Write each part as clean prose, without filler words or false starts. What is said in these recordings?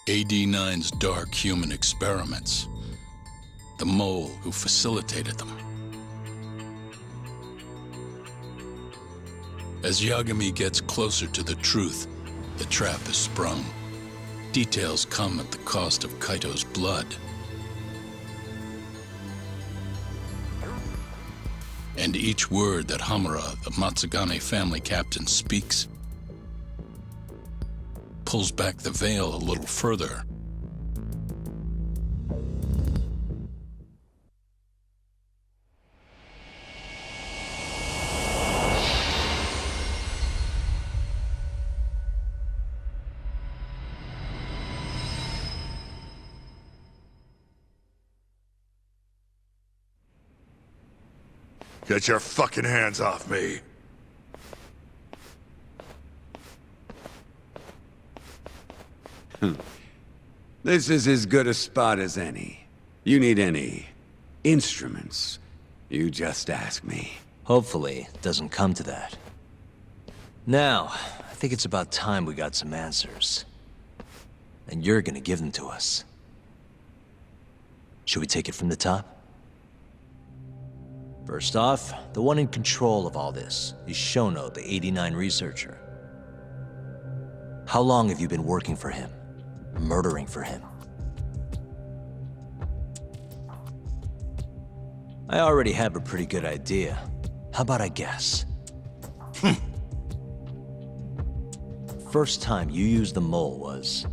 AD-9's dark human experiments. The mole who facilitated them. As Yagami gets closer to the truth, the trap is sprung. Details come at the cost of Kaito's blood. And each word that Hamura, the Matsugane family captain, speaks pulls back the veil a little further. Get your fucking hands off me! This is as good a spot as any. You need any instruments, you just ask me. Hopefully, it doesn't come to that. Now, I think it's about time we got some answers. And you're gonna give them to us. Should we take it from the top? First off, the one in control of all this is Shono, the 89 researcher. How long have you been working for him? Murdering for him? I already have a pretty good idea. How about I guess? First time you used the mole was...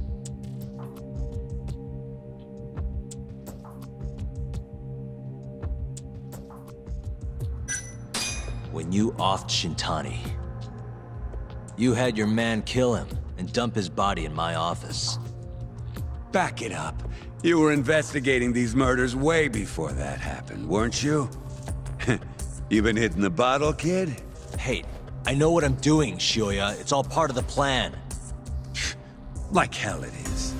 when you offed Shintani. You had your man kill him and dump his body in my office. Back it up. You were investigating these murders way before that happened, weren't you? You been hitting the bottle, kid? Hey, I know what I'm doing, Shioya. It's all part of the plan. Like hell it is.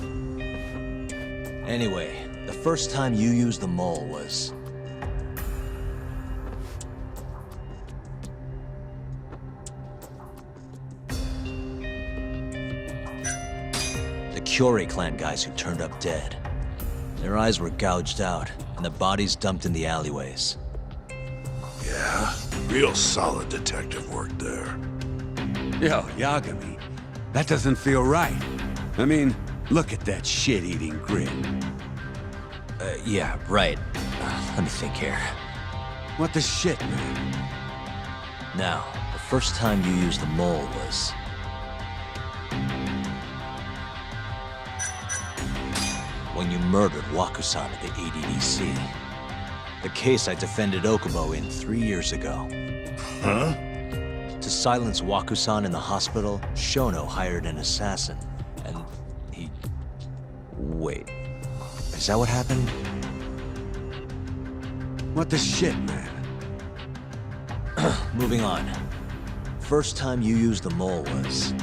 Anyway, the first time you used the mole was... the Kyorei clan guys who turned up dead. Their eyes were gouged out, and the bodies dumped in the alleyways. Yeah, real solid detective work there. Yo, Yagami, that doesn't feel right. I mean, look at that shit-eating grin. Yeah, right. Let me think here. What the shit, man? Now, the first time you used the mole was... when you murdered Wakusan at the ADDC. The case I defended Okubo in 3 years ago. Huh? To silence Wakusan in the hospital, Shono hired an assassin, and he... Wait, is that what happened? What the shit, man? Moving on. First time you used the mole was...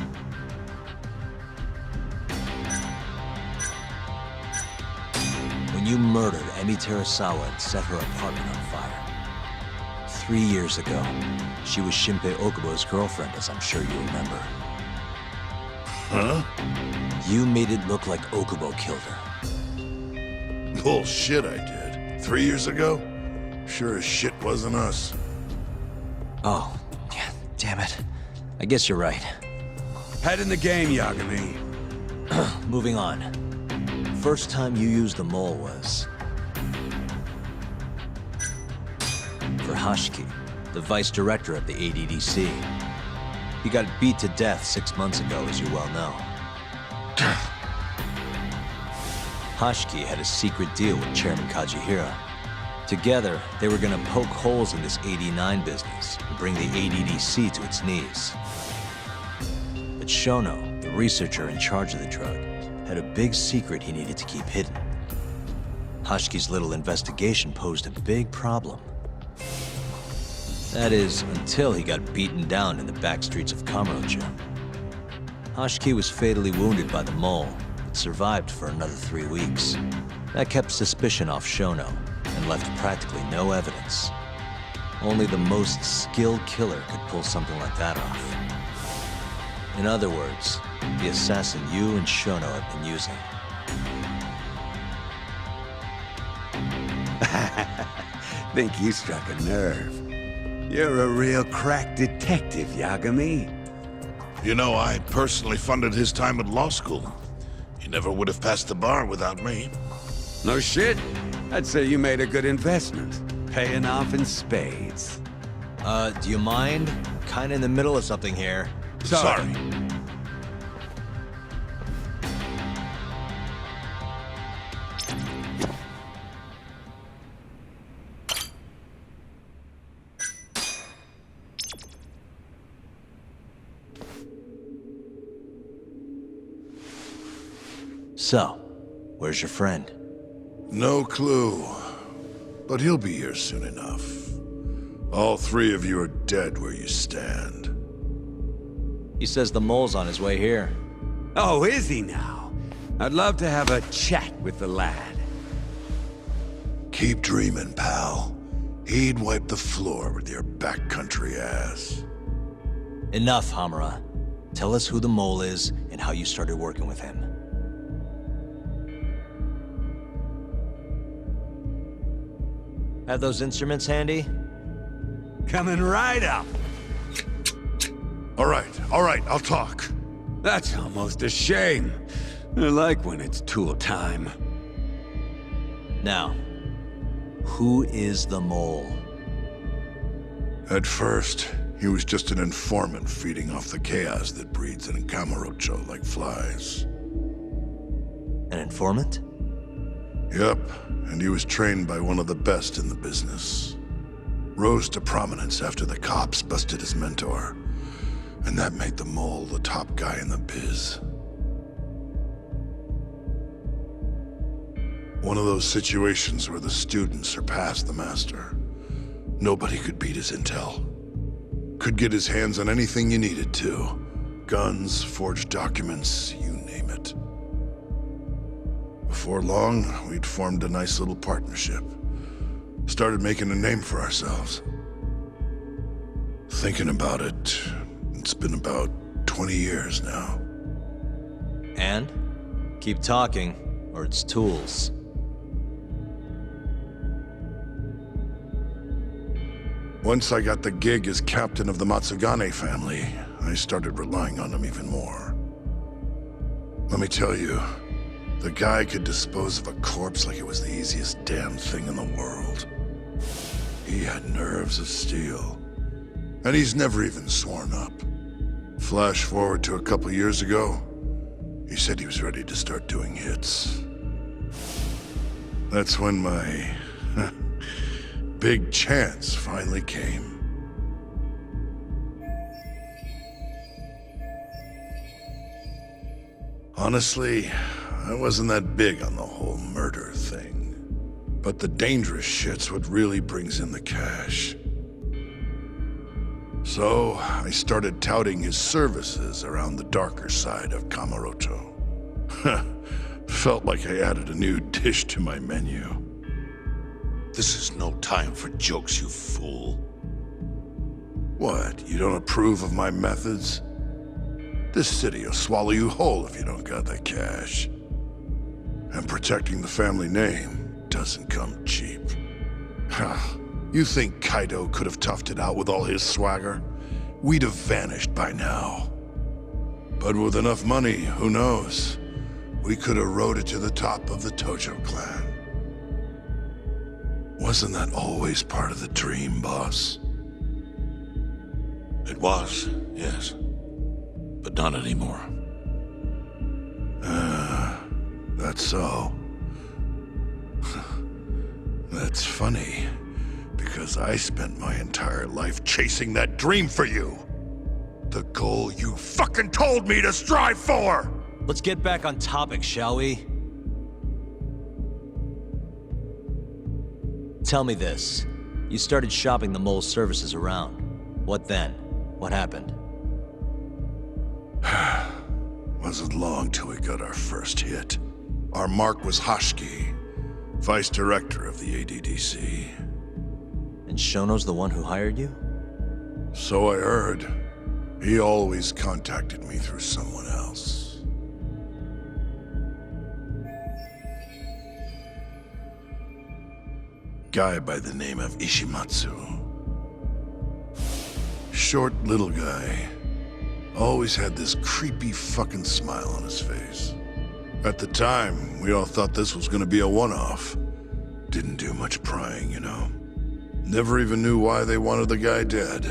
when you murdered Emi Terasawa and set her apartment on fire. 3 years ago, she was Shinpei Okubo's girlfriend, as I'm sure you remember. Huh? You made it look like Okubo killed her. Bullshit I did. 3 years ago? Sure as shit wasn't us. Oh, yeah, damn it. I guess you're right. Head in the game, Yagami. Moving on. First time you used the mole was... for Hashiki, the vice director of the ADDC. He got beat to death 6 months ago, as you well know. Hashiki had a secret deal with Chairman Kajihira. Together, they were gonna poke holes in this 89 business and bring the ADDC to its knees. But Shono, the researcher in charge of the drug, had a big secret he needed to keep hidden. Hashiki's little investigation posed a big problem. That is, until he got beaten down in the back streets of Kamurocho. Hashiki was fatally wounded by the mole, but survived for another 3 weeks. That kept suspicion off Shono, and left practically no evidence. Only the most skilled killer could pull something like that off. In other words, the assassin you and Shono have been using Think you struck a nerve. You're a real crack detective, Yagami. You know, I personally funded his time at law school. He never would have passed the bar without me. No shit. I'd say you made a good investment. Paying off in spades. Do you mind? Kinda in the middle of something here. Sorry. So, where's your friend? No clue. But he'll be here soon enough. All three of you are dead where you stand. He says the mole's on his way here. Oh, is he now? I'd love to have a chat with the lad. Keep dreaming, pal. He'd wipe the floor with your backcountry ass. Enough, Hamura. Tell us who the mole is and how you started working with him. Have those instruments handy? Coming right up. All right, I'll talk. That's almost a shame. I like when it's tool time. Now, who is the mole? At first, he was just an informant feeding off the chaos that breeds in Camarocho like flies. An informant? Yep, and he was trained by one of the best in the business. Rose to prominence after the cops busted his mentor. And that made the mole the top guy in the biz. One of those situations where the student surpassed the master. Nobody could beat his intel. Could get his hands on anything you needed to. Guns, forged documents, you name it. Before long, we'd formed a nice little partnership. Started making a name for ourselves. Thinking about it, it's been about 20 years now. And? Keep talking, or it's tools. Once I got the gig as captain of the Matsugane family, I started relying on him even more. Let me tell you, the guy could dispose of a corpse like it was the easiest damn thing in the world. He had nerves of steel. And he's never even sworn up. Flash forward to a couple years ago, he said he was ready to start doing hits. That's when my big chance finally came. Honestly, I wasn't that big on the whole murder thing. But the dangerous shit's what really brings in the cash. So, I started touting his services around the darker side of Camarocho. Felt like I added a new dish to my menu. This is no time for jokes, you fool. What, you don't approve of my methods? This city will swallow you whole if you don't got the cash. And protecting the family name doesn't come cheap. You think Kaido could have toughed it out with all his swagger? We'd have vanished by now. But with enough money, who knows? We could have rode it to the top of the Tojo clan. Wasn't that always part of the dream, boss? It was, yes. But not anymore. That's so. That's funny, because I spent my entire life chasing that dream for you. The goal you fucking told me to strive for! Let's get back on topic, shall we? Tell me this. You started shopping the mole's services around. What then? What happened? Wasn't long till we got our first hit. Our mark was Hashki, vice director of the ADDC. And Shono's the one who hired you? So I heard. He always contacted me through someone else. guy by the name of Ishimatsu. Short little guy. Always had this creepy fucking smile on his face. At the time, we all thought this was gonna be a one-off. Didn't do much prying, you know. Never even knew why they wanted the guy dead.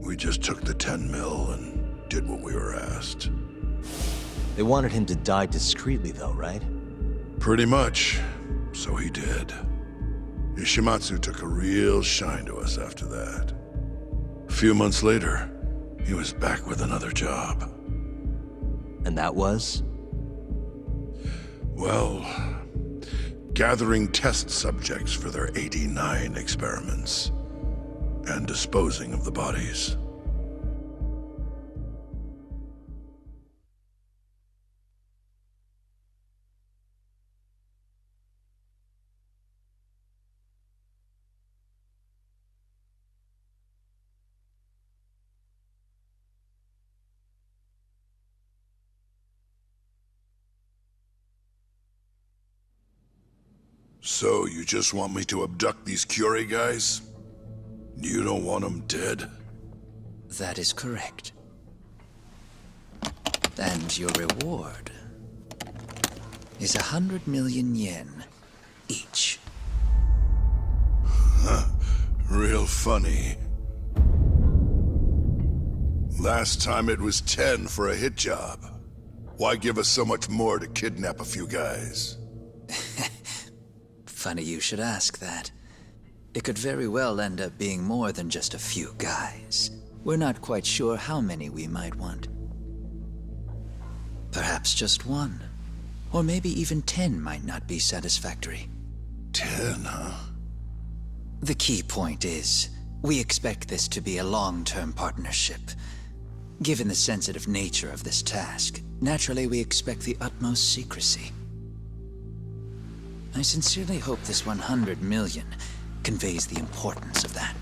We just took the 10 mil and did what we were asked. They wanted him to die discreetly, though, right? Pretty much. So he did. Ishimatsu took a real shine to us after that. A few months later, he was back with another job. And that was? Well, gathering test subjects for their 89 experiments. And disposing of the bodies. So, you just want me to abduct these Curie guys? You don't want them dead? That is correct. And your reward is 100 million yen each. Real funny. Last time it was 10 for a hit job. Why give us so much more to kidnap a few guys? Funny you should ask that. It could very well end up being more than just a few guys. We're not quite sure how many we might want. Perhaps just one. Or maybe even 10 might not be satisfactory. 10, huh? The key point is, we expect this to be a long-term partnership. Given the sensitive nature of this task, naturally we expect the utmost secrecy. I sincerely hope this 100 million conveys the importance of that.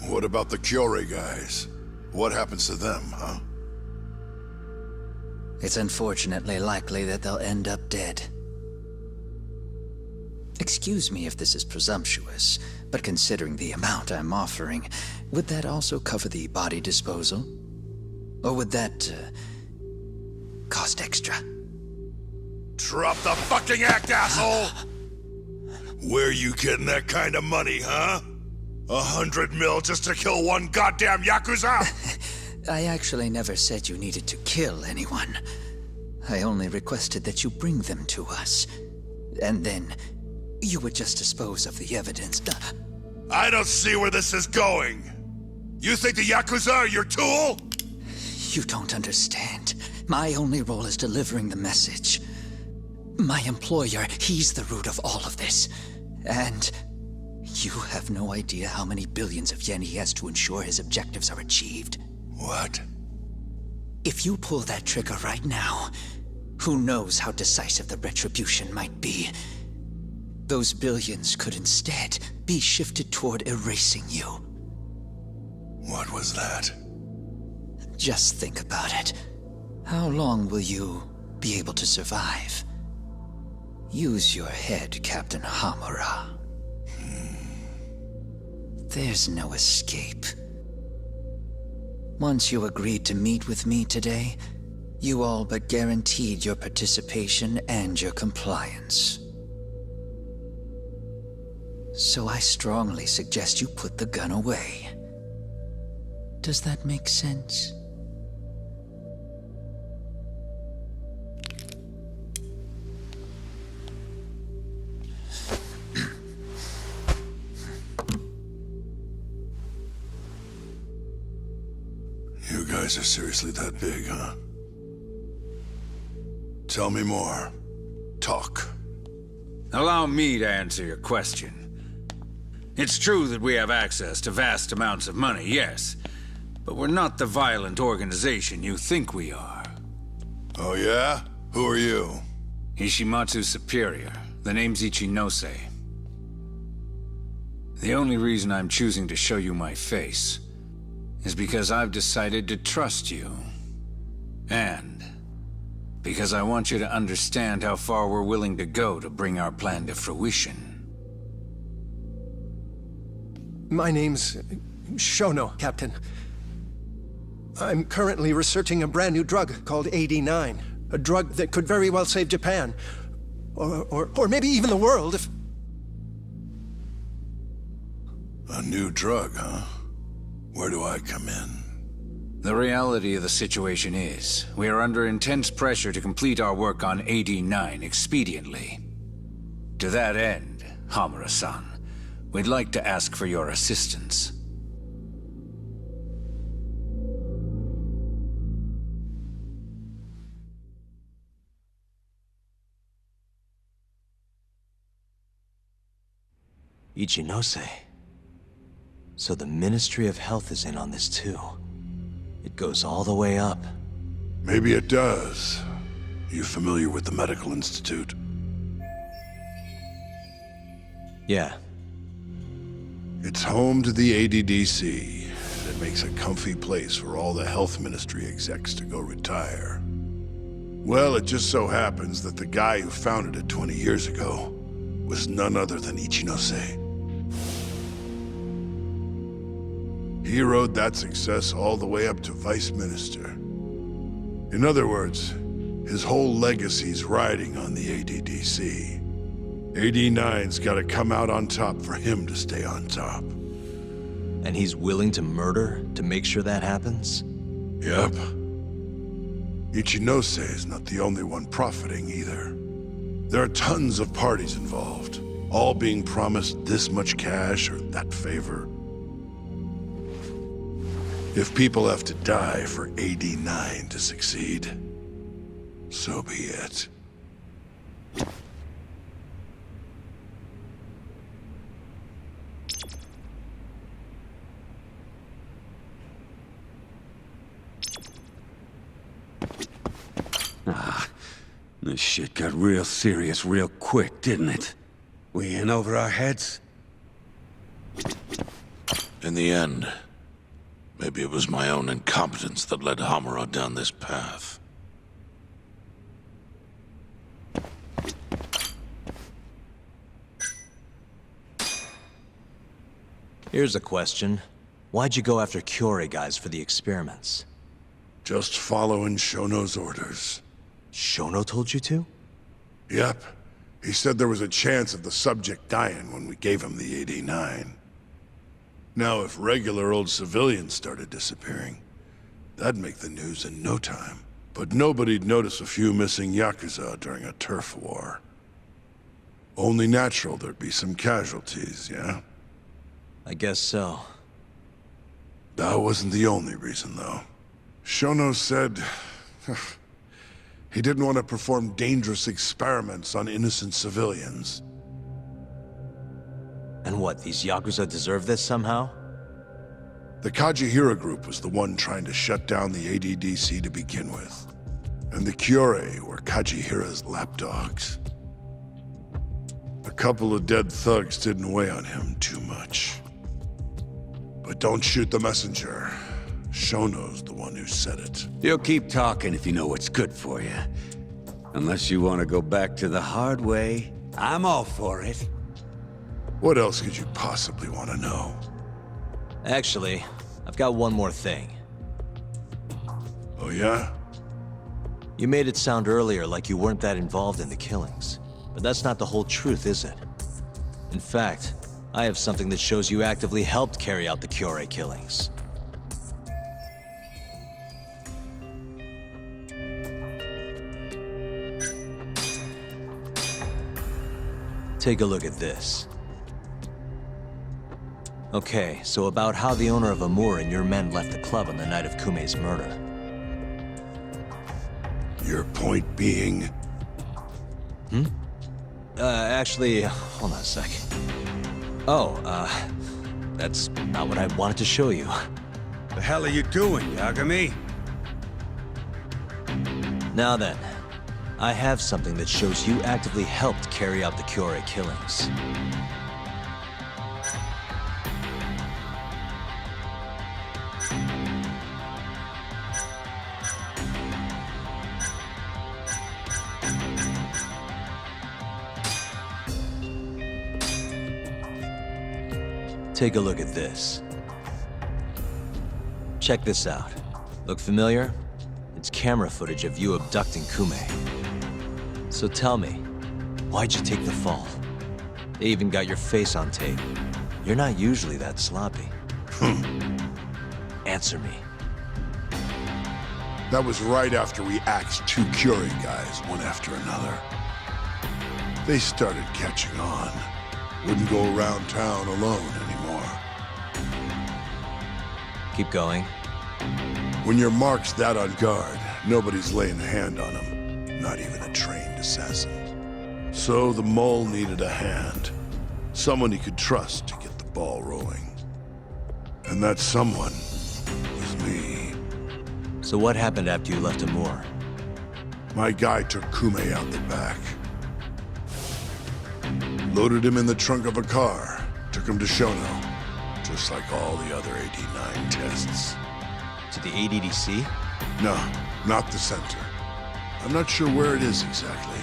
What about the Curie guys? What happens to them, huh? It's unfortunately likely that they'll end up dead. Excuse me if this is presumptuous, but considering the amount I'm offering, would that also cover the body disposal? Or would that, cost extra? Drop the fucking act, asshole! Where you getting that kind of money, huh? 100 mil just to kill one goddamn Yakuza? I actually never said you needed to kill anyone. I only requested that you bring them to us. And then, you would just dispose of the evidence. I don't see where this is going. You think the Yakuza are your tool? You don't understand. My only role is delivering the message. My employer, he's the root of all of this. And you have no idea how many billions of yen he has to ensure his objectives are achieved. What? If you pull that trigger right now, who knows how decisive the retribution might be. Those billions could instead be shifted toward erasing you. What was that? Just think about it. How long will you be able to survive? Use your head, Captain Hamura. There's no escape. Once you agreed to meet with me today, you all but guaranteed your participation and your compliance. So I strongly suggest you put the gun away. Does that make sense? You guys are seriously that big, huh? Tell me more. Talk. Allow me to answer your question. It's true that we have access to vast amounts of money, yes. But we're not the violent organization you think we are. Oh yeah? Who are you? Ishimatsu's superior. The name's Ichinose. The only reason I'm choosing to show you my face is because I've decided to trust you. And because I want you to understand how far we're willing to go to bring our plan to fruition. My name's Shono, Captain. I'm currently researching a brand new drug called 89. A drug that could very well save Japan. Or maybe even the world if... A new drug, huh? Where do I come in? The reality of the situation is, we are under intense pressure to complete our work on 89 expediently. To that end, Hamura-san, we'd like to ask for your assistance. Ichinose. So the Ministry of Health is in on this too. It goes all the way up. Maybe it does. You familiar with the Medical Institute? Yeah. It's home to the ADDC, and it makes a comfy place for all the Health Ministry execs to go retire. Well, it just so happens that the guy who founded it 20 years ago was none other than Ichinose. He rode that success all the way up to Vice Minister. In other words, his whole legacy's riding on the ADDC. 89's gotta come out on top for him to stay on top. And he's willing to murder to make sure that happens? Yep. Ichinose is not the only one profiting either. There are tons of parties involved, all being promised this much cash or that favor. If people have to die for 89 to succeed, so be it. This shit got real serious real quick, didn't it? We in over our heads? In the end, maybe it was my own incompetence that led Hamura down this path. Here's a question. Why'd you go after Kyorei guys for the experiments? Just following Shono's orders. Shono told you to? Yep. He said there was a chance of the subject dying when we gave him the 89. Now, if regular old civilians started disappearing, that'd make the news in no time. But nobody'd notice a few missing Yakuza during a turf war. Only natural there'd be some casualties, yeah? I guess so. That wasn't the only reason, though. Shono said... he didn't want to perform dangerous experiments on innocent civilians. And what, these Yakuza deserve this somehow? The Kajihira group was the one trying to shut down the ADDC to begin with. And the Kyorei were Kajihira's lapdogs. A couple of dead thugs didn't weigh on him too much. But don't shoot the messenger. Shono's the one who said it. You'll keep talking if you know what's good for you. Unless you want to go back to the hard way, I'm all for it. What else could you possibly want to know? Actually, I've got one more thing. Oh yeah? You made it sound earlier like you weren't that involved in the killings. But that's not the whole truth, is it? In fact, I have something that shows you actively helped carry out the Kyorei killings. Take a look at this. Okay, so about how the owner of Amur and your men left the club on the night of Kumei's murder. Your point being? Actually, hold on a sec. Oh, that's not what I wanted to show you. The hell are you doing, Yagami? Now then, I have something that shows you actively helped carry out the Kyorei killings. Take a look at this. Check this out. Look familiar? It's camera footage of you abducting Kume. So tell me, why'd you take the fall? They even got your face on tape. You're not usually that sloppy. Answer me. That was right after we axed 2 Curie guys, one after another. They started catching on. Wouldn't go around town alone anymore. Keep going. When your mark's that on guard, nobody's laying a hand on him. Not even a trained assassin. So the mole needed a hand. Someone he could trust to get the ball rolling. And that someone was me. So what happened after you left Amur? My guy took Kume out the back. Loaded him in the trunk of a car. Took him to Shono. Just like all the other 89 tests. To the ADDC? No, not the center. I'm not sure where it is exactly.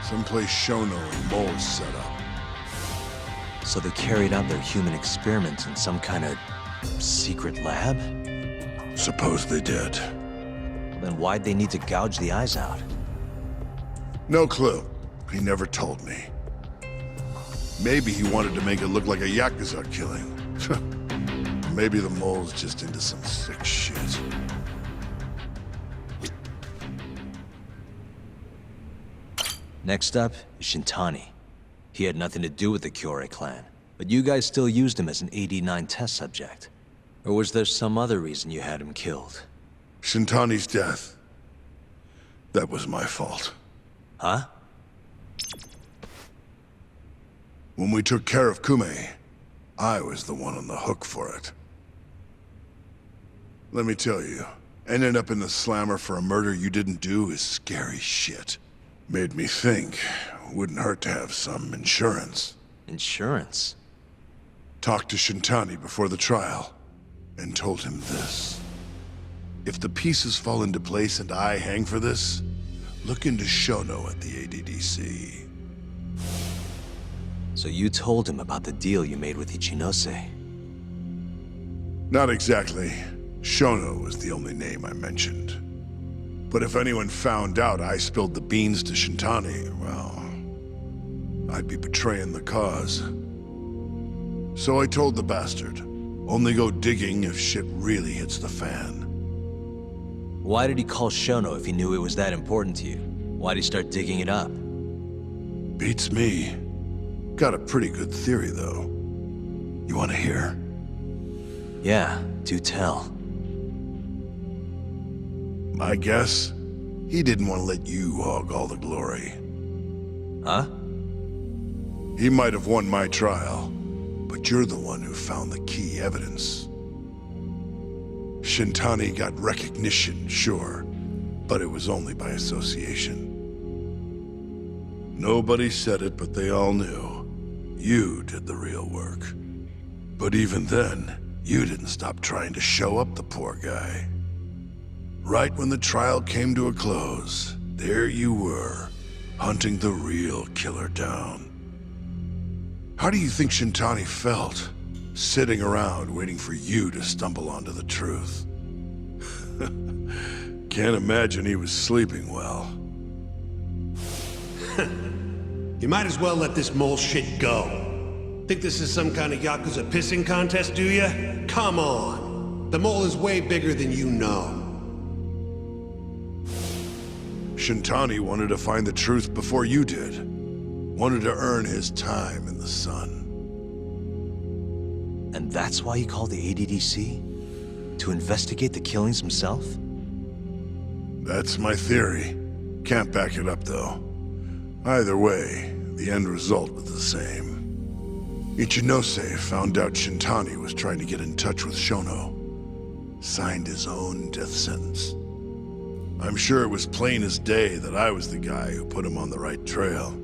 Someplace Shono and Mole set up. So they carried out their human experiments in some kind of secret lab? Suppose they did. Then why'd they need to gouge the eyes out? No clue. He never told me. Maybe he wanted to make it look like a Yakuza killing. Maybe the mole's just into some sick shit. Next up is Shintani. He had nothing to do with the Kyorei clan, but you guys still used him as an 89 test subject. Or was there some other reason you had him killed? Shintani's death. That was my fault. Huh? When we took care of Kume, I was the one on the hook for it. Let me tell you, ending up in the slammer for a murder you didn't do is scary shit. Made me think, wouldn't hurt to have some insurance. Insurance? Talked to Shintani before the trial, and told him this. If the pieces fall into place and I hang for this, look into Shono at the ADDC. So you told him about the deal you made with Ichinose? Not exactly. Shono was the only name I mentioned. But if anyone found out I spilled the beans to Shintani, well, I'd be betraying the cause. So I told the bastard, only go digging if shit really hits the fan. Why did he call Shono if he knew it was that important to you? Why'd he start digging it up? Beats me. Got a pretty good theory, though. You want to hear? Yeah, do tell. My guess? He didn't want to let you hog all the glory. Huh? He might have won my trial, but you're the one who found the key evidence. Shintani got recognition, sure, but it was only by association. Nobody said it, but they all knew. You did the real work. But even then, you didn't stop trying to show up the poor guy. Right when the trial came to a close, there you were, hunting the real killer down. How do you think Shintani felt, sitting around waiting for you to stumble onto the truth? Can't imagine he was sleeping well. You might as well let this mole shit go. Think this is some kind of Yakuza pissing contest, do ya? Come on. The mole is way bigger than you know. Shintani wanted to find the truth before you did. Wanted to earn his time in the sun. And that's why he called the ADDC? To investigate the killings himself? That's my theory. Can't back it up, though. Either way, the end result was the same. Ichinose found out Shintani was trying to get in touch with Shono. Signed his own death sentence. I'm sure it was plain as day that I was the guy who put him on the right trail.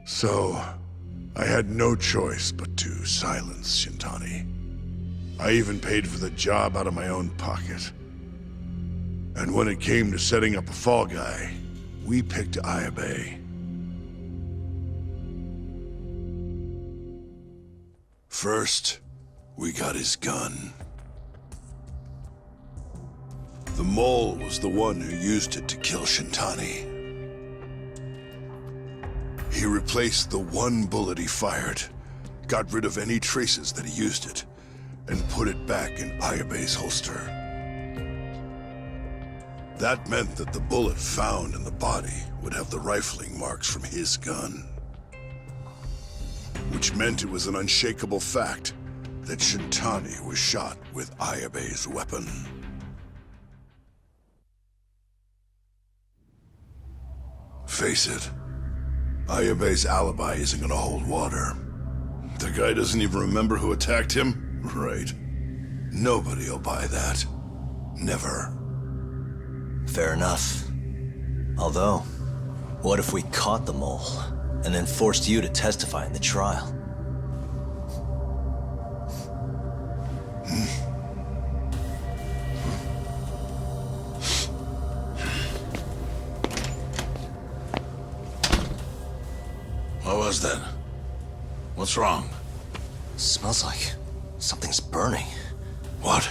So, I had no choice but to silence Shintani. I even paid for the job out of my own pocket. And when it came to setting up a fall guy, we picked Ayabe. First, we got his gun. The mole was the one who used it to kill Shintani. He replaced the one bullet he fired, got rid of any traces that he used it, and put it back in Ayabe's holster. That meant that the bullet found in the body would have the rifling marks from his gun. Which meant it was an unshakable fact that Shintani was shot with Ayabe's weapon. Face it, Ayabe's alibi isn't gonna hold water. The guy doesn't even remember who attacked him? Right. Nobody'll buy that. Never. Fair enough. Although, what if we caught the mole, and then forced you to testify in the trial? What was that? What's wrong? Smells like something's burning. What?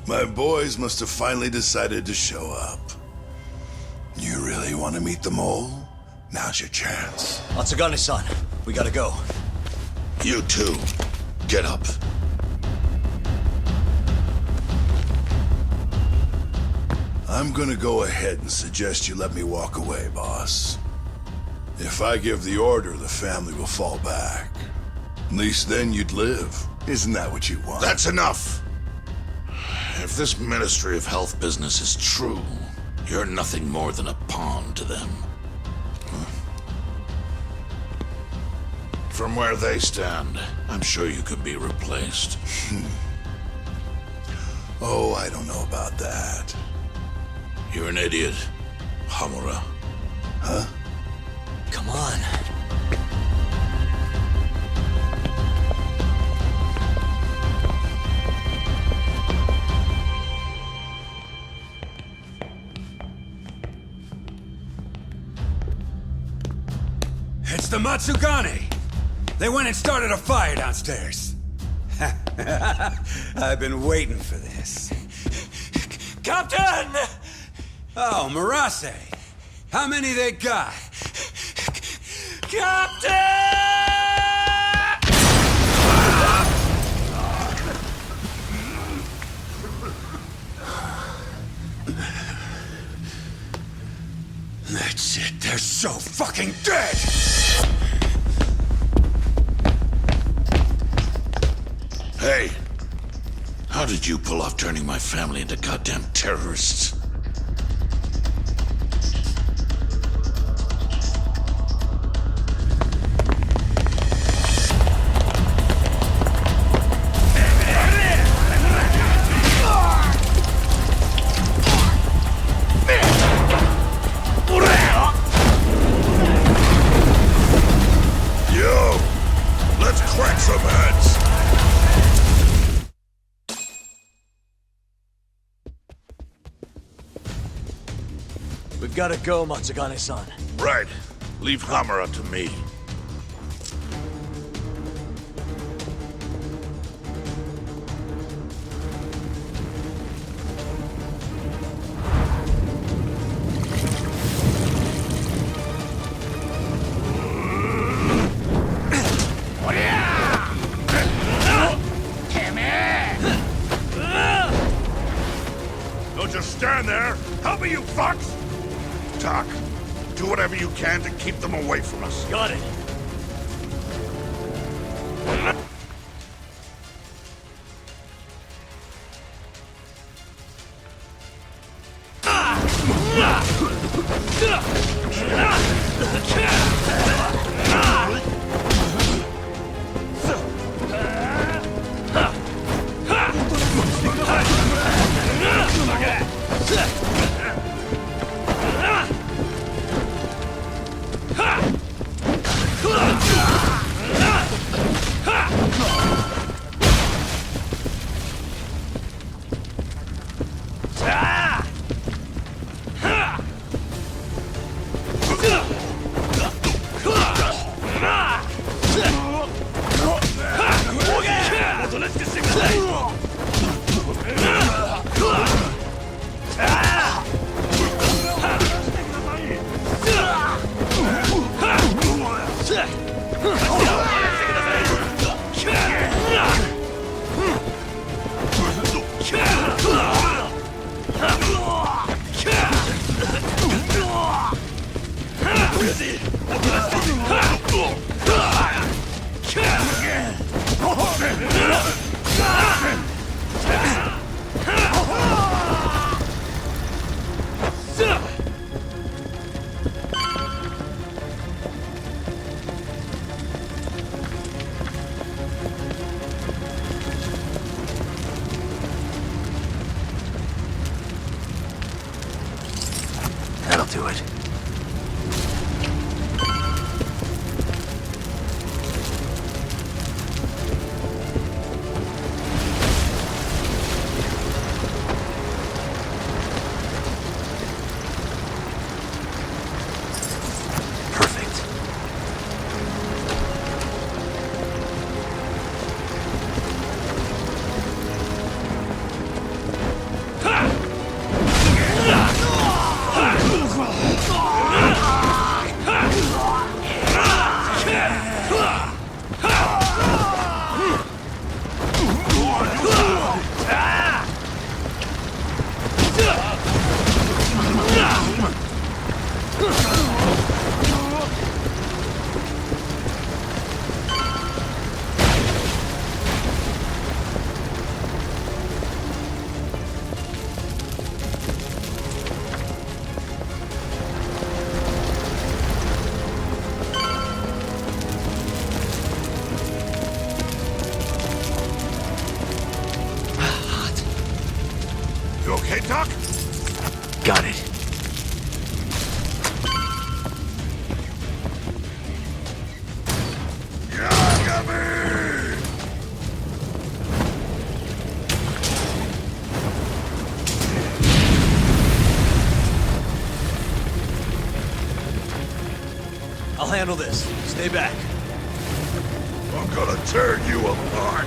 My boys must have finally decided to show up. You really want to meet the mole? Now's your chance. Matsugane-san, we gotta go. You too. Get up. I'm gonna go ahead and suggest you let me walk away, boss. If I give the order, the family will fall back. At least then you'd live. Isn't that what you want? That's enough! If this Ministry of Health business is true, you're nothing more than a pawn to them. From where they stand, I'm sure you could be replaced. Oh, I don't know about that. You're an idiot, Hamura. Huh? Come on. It's the Matsugane! They went and started a fire downstairs. I've been waiting for this. Captain! Oh, Marase! How many they got? Captain! That's it, they're so fucking dead! Hey! How did you pull off turning my family into goddamn terrorists? Yo! Let's crack some heads! We've gotta go, Matsugane-san. Right. Leave Hamura to me. Don't just stand there! Help me, you fucks! Doc, do whatever you can to keep them away from us. Got it. That'll do it. Perfect. You okay, Doc? Got it. I'll handle this. Stay back. I'm gonna tear you apart.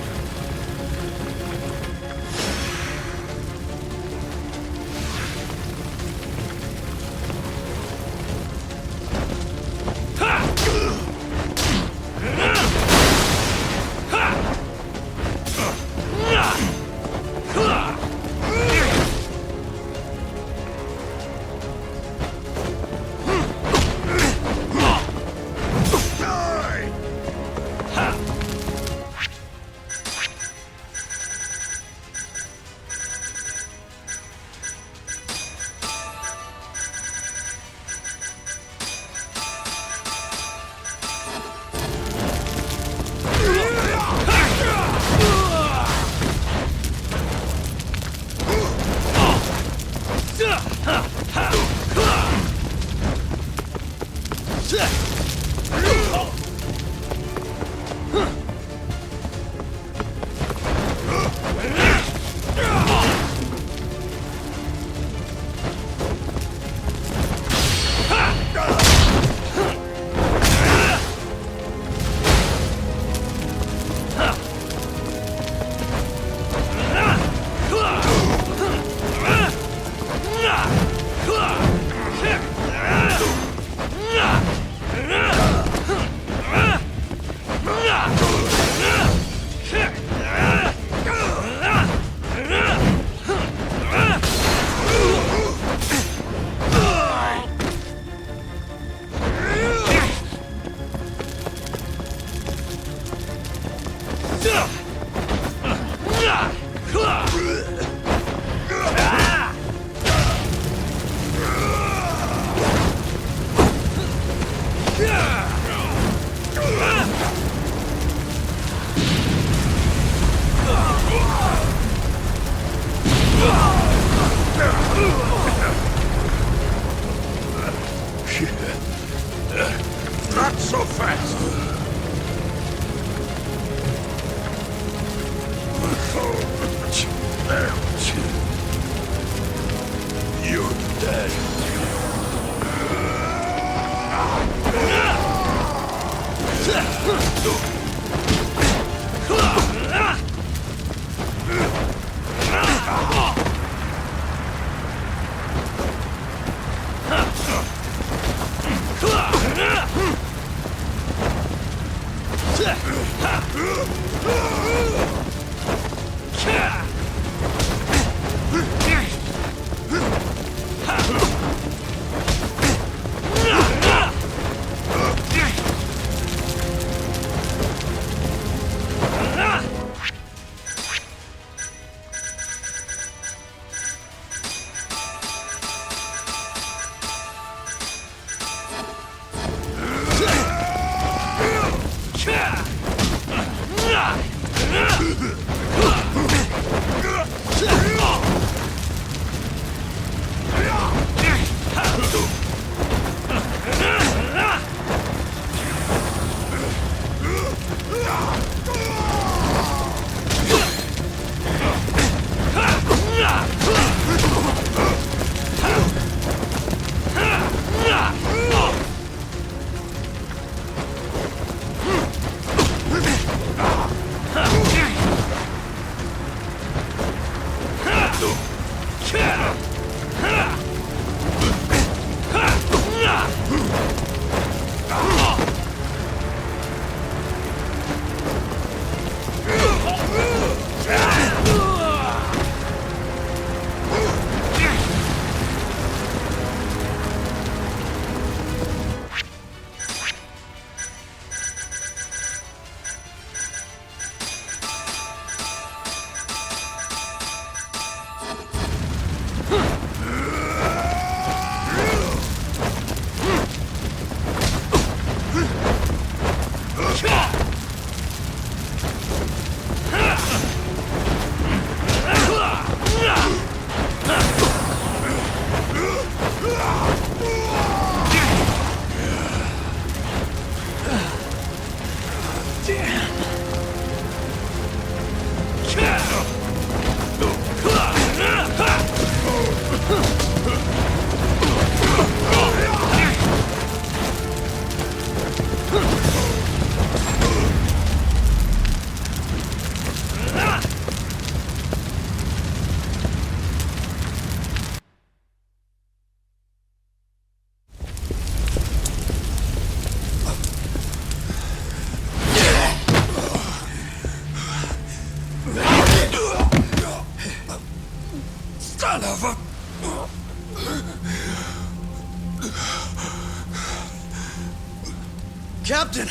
Captain!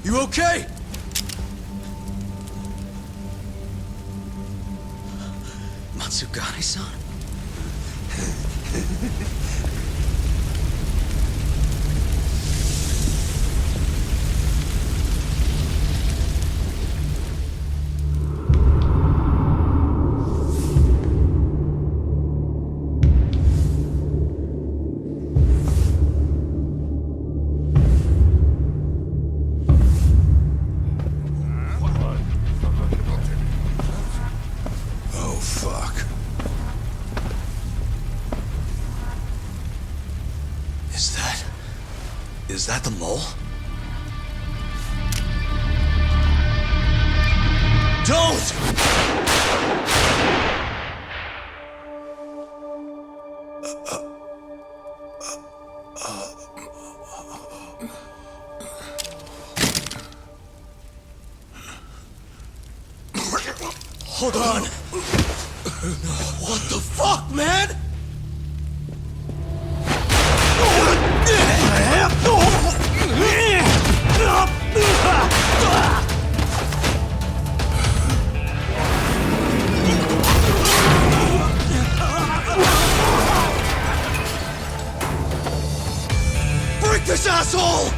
You okay? Matsugane-san? Oh, fuck. Is that the mole? Don't! Hold on! What the fuck, man? Break this asshole!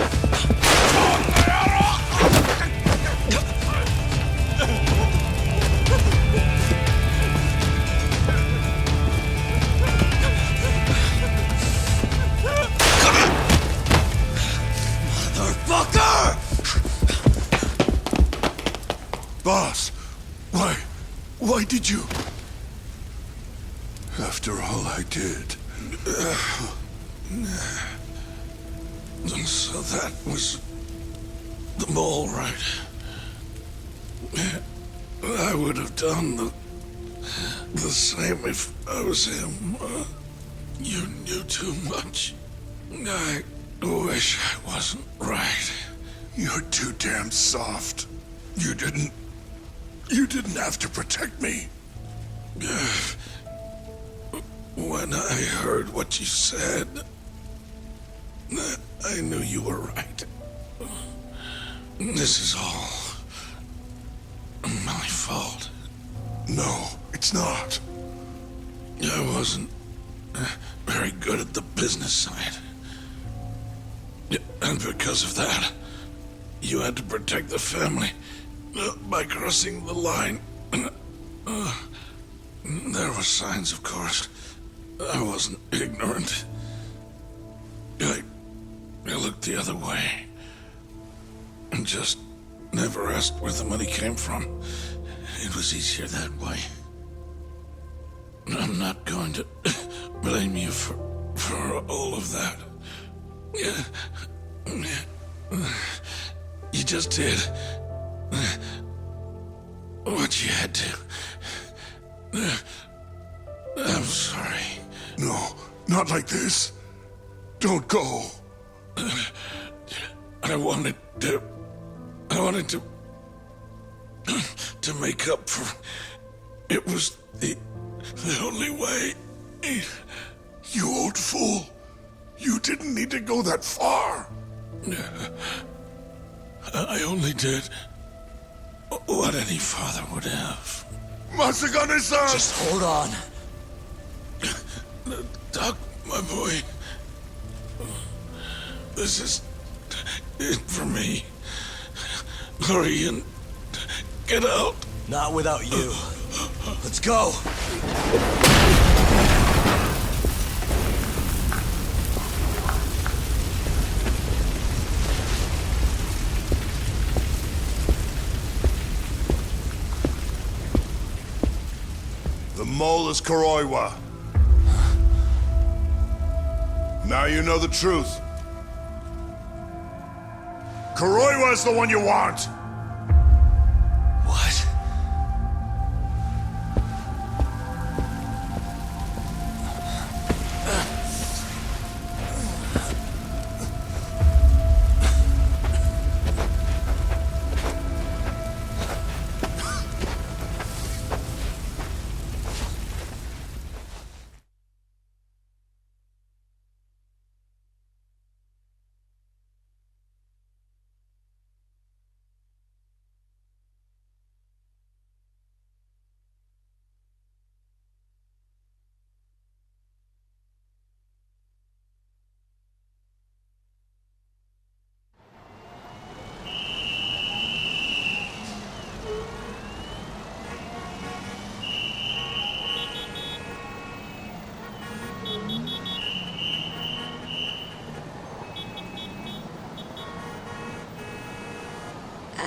Motherfucker! Boss, why did you? After all I did. So that was the mole, right? I would have done the same if I was him. You knew too much. I wish I wasn't right. You're too damn soft. You didn't have to protect me. When I heard what you said, I knew you were right. This is all my fault. No, it's not. I wasn't very good at the business side. And because of that, you had to protect the family by crossing the line. There were signs, of course. I wasn't ignorant. I looked the other way and just never asked where the money came from. It was easier that way. I'm not going to blame you for all of that. You just did what you had to. I'm sorry. No, not like this. Don't go. I wanted to make up for. It was the only way. You old fool. You didn't need to go that far. I only did what any father would have. Matsugane-san! Just hold on. Doc, my boy. This is it for me. Hurry and get out. Not without you. Let's go. The mole is Kuroiwa. Now you know the truth. Kuroiwa is the one you want. What?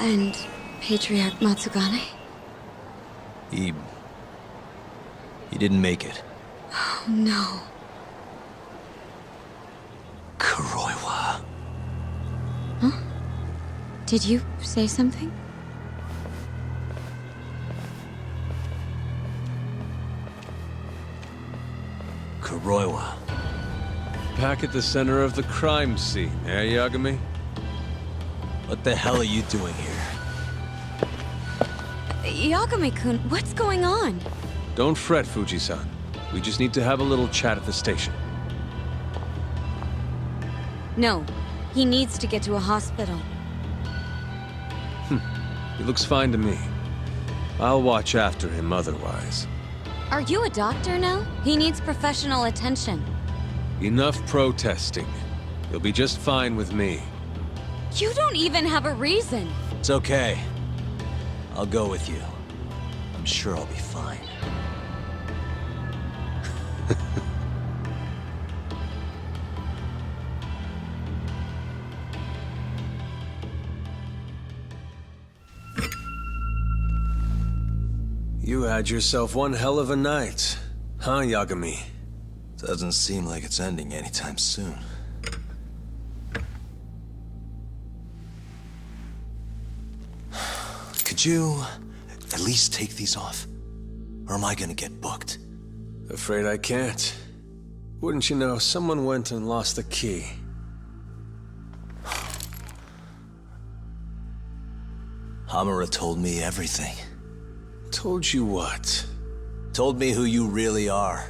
And Patriarch Matsugane? He didn't make it. Oh, no. Kuroiwa. Huh? Did you say something? Kuroiwa. Back at the center of the crime scene, eh, Yagami? What the hell are you doing here? Yagami-kun, what's going on? Don't fret, Fuji-san. We just need to have a little chat at the station. No, he needs to get to a hospital. He looks fine to me. I'll watch after him otherwise. Are you a doctor now? He needs professional attention. Enough protesting. He'll be just fine with me. You don't even have a reason. It's okay. I'll go with you. I'm sure I'll be fine. You had yourself one hell of a night, huh, Yagami? Doesn't seem like it's ending anytime soon. Could you at least take these off? Or am I gonna get booked? Afraid I can't. Wouldn't you know, someone went and lost the key. Hamura told me everything. Told you what? Told me who you really are.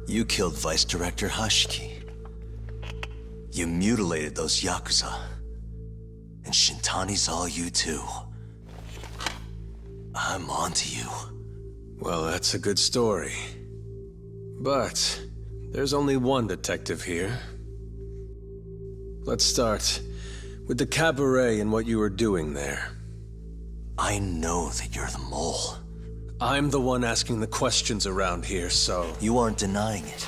You killed Vice Director Hashiki. You mutilated those Yakuza. And Shintani's all you too. I'm onto you. Well, that's a good story. But there's only one detective here. Let's start with the cabaret and what you were doing there. I know that you're the mole. I'm the one asking the questions around here, so... You aren't denying it.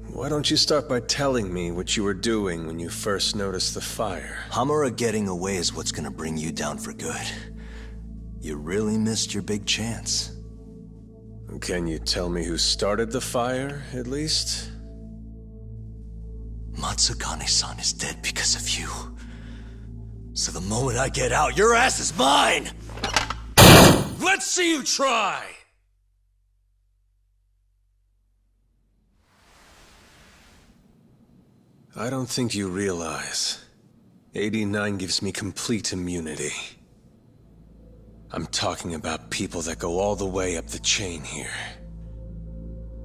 Why don't you start by telling me what you were doing when you first noticed the fire? Hamura getting away is what's gonna bring you down for good. You really missed your big chance. Can you tell me who started the fire, at least? Matsugane-san is dead because of you. So the moment I get out, your ass is mine! Let's see you try! I don't think you realize. 89 gives me complete immunity. I'm talking about people that go all the way up the chain here.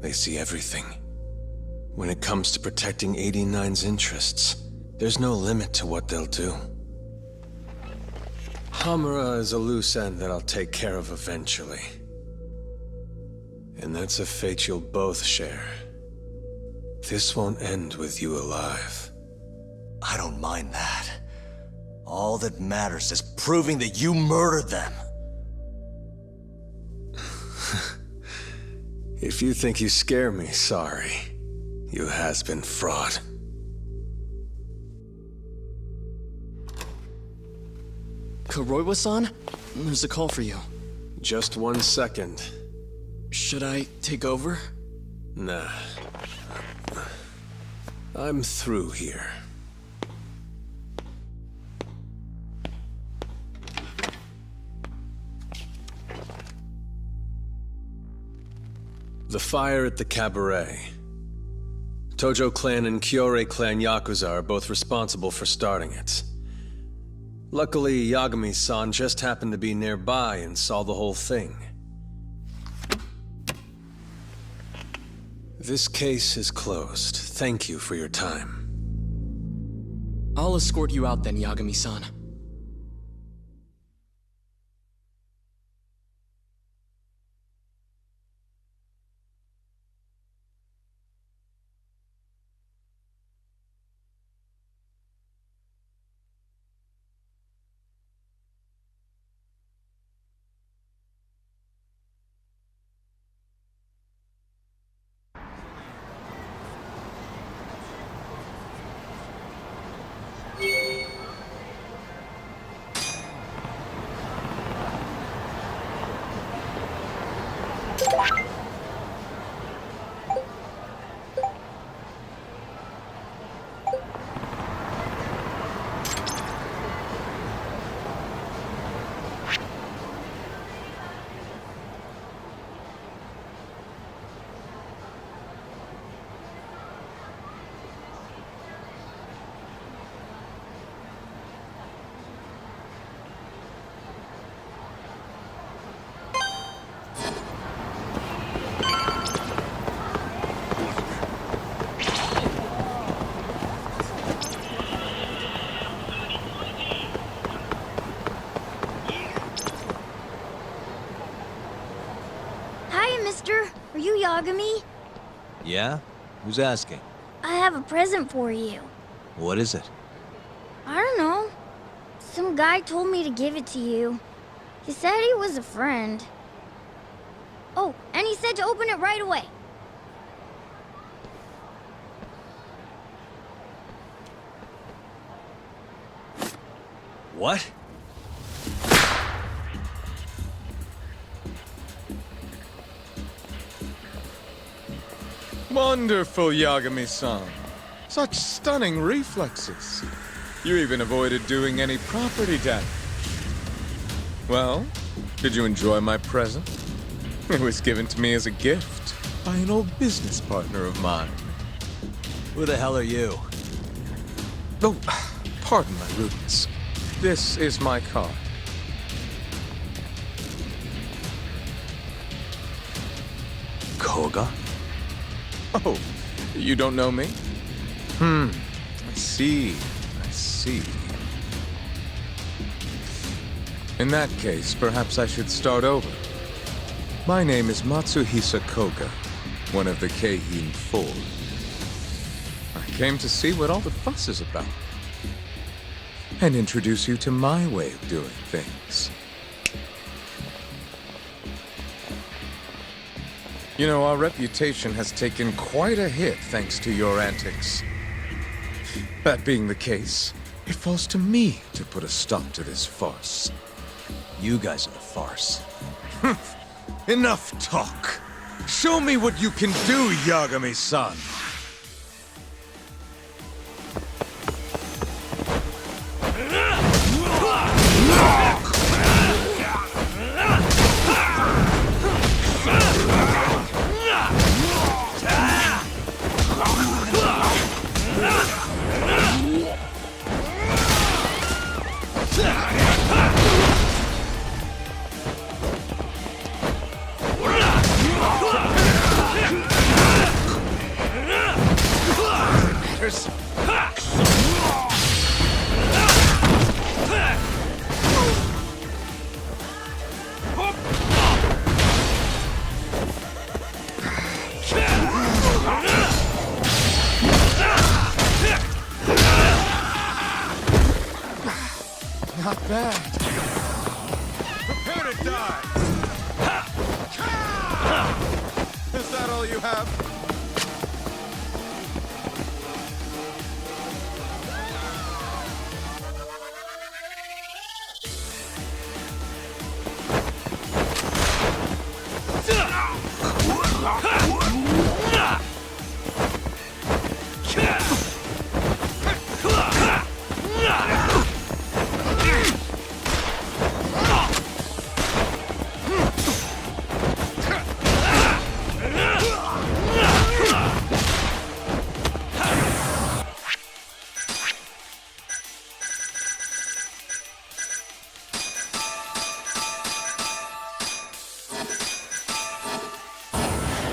They see everything. When it comes to protecting 89's interests, there's no limit to what they'll do. Hamura is a loose end that I'll take care of eventually. And that's a fate you'll both share. This won't end with you alive. I don't mind that. All that matters is proving that you murdered them. If you think you scare me, sorry. You has-been fraud. Kuroiwa-san? There's a call for you. Just 1 second. Should I take over? Nah. I'm through here. The fire at the cabaret. Tojo clan and Kyorei clan Yakuza are both responsible for starting it. Luckily, Yagami-san just happened to be nearby and saw the whole thing. This case is closed. Thank you for your time. I'll escort you out then, Yagami-san. Are you Yagami? Yeah? Who's asking? I have a present for you. What is it? I don't know. Some guy told me to give it to you. He said he was a friend. Oh, and he said to open it right away. What? Wonderful, Yagami-san. Such stunning reflexes. You even avoided doing any property damage. Well, did you enjoy my present? It was given to me as a gift by an old business partner of mine. Who the hell are you? Oh, pardon my rudeness. This is my card. Koga? Oh, you don't know me? I see. I see. In that case, perhaps I should start over. My name is Matsuhisa Koga, one of the Keihin Four. I came to see what all the fuss is about, and introduce you to my way of doing things. You know, our reputation has taken quite a hit thanks to your antics. That being the case, it falls to me to put a stop to this farce. You guys are the farce. Enough talk. Show me what you can do, Yagami-san. Not bad. Prepare to die! Is that all you have?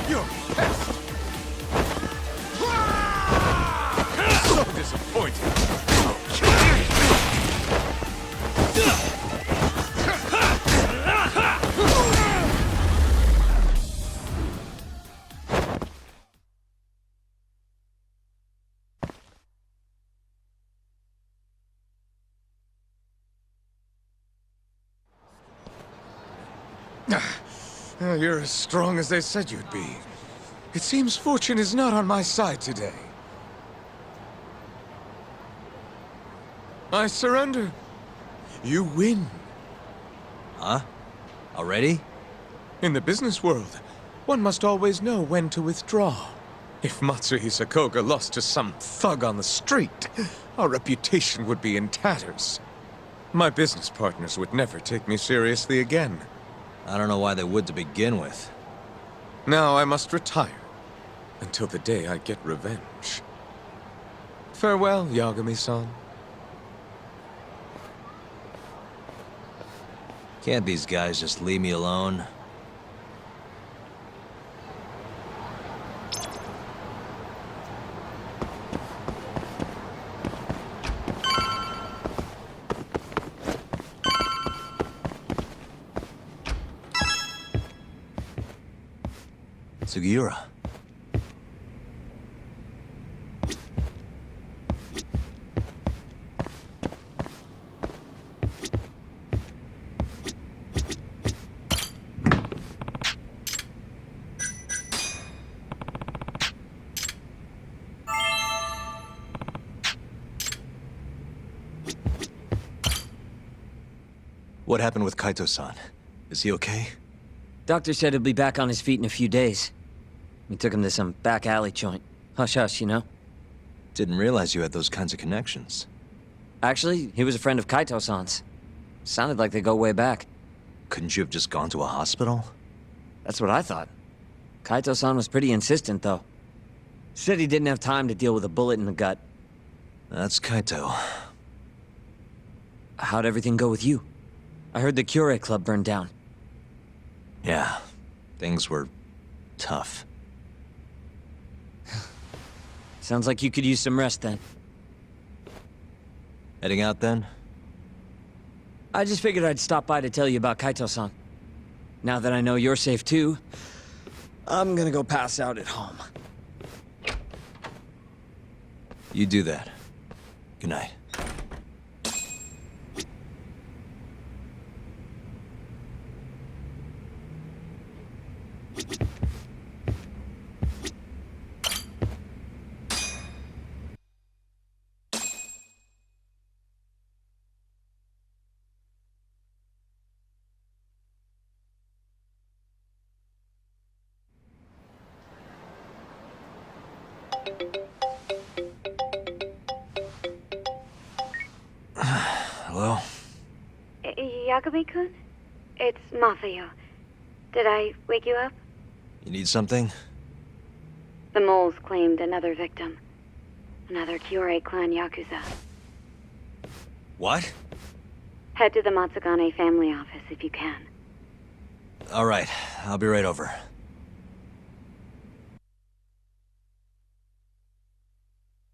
You're pissed! So disappointed! You're as strong as they said you'd be. It seems fortune is not on my side today. I surrender. You win. Huh? Already? In the business world, one must always know when to withdraw. If Matsuhisa Koga lost to some thug on the street, our reputation would be in tatters. My business partners would never take me seriously again. I don't know why they would to begin with. Now I must retire, until the day I get revenge. Farewell, Yagami-san. Can't these guys just leave me alone? Sugiura. What happened with Kaito-san? Is he okay? Doctor said he'll be back on his feet in a few days. We took him to some back alley joint. Hush-hush, you know? Didn't realize you had those kinds of connections. Actually, he was a friend of Kaito-san's. Sounded like they go way back. Couldn't you have just gone to a hospital? That's what I thought. Kaito-san was pretty insistent, though. Said he didn't have time to deal with a bullet in the gut. That's Kaito. How'd everything go with you? I heard the Cure Club burned down. Yeah, things were tough. Sounds like you could use some rest then. Heading out then? I just figured I'd stop by to tell you about Kaito-san. Now that I know you're safe too, I'm gonna go pass out at home. You do that. Good night. Hello? Yagami-kun? It's Masayo. Did I wake you up? You need something? The moles claimed another victim. Another Kyorei clan Yakuza. What? Head to the Matsugane family office if you can. All right, I'll be right over.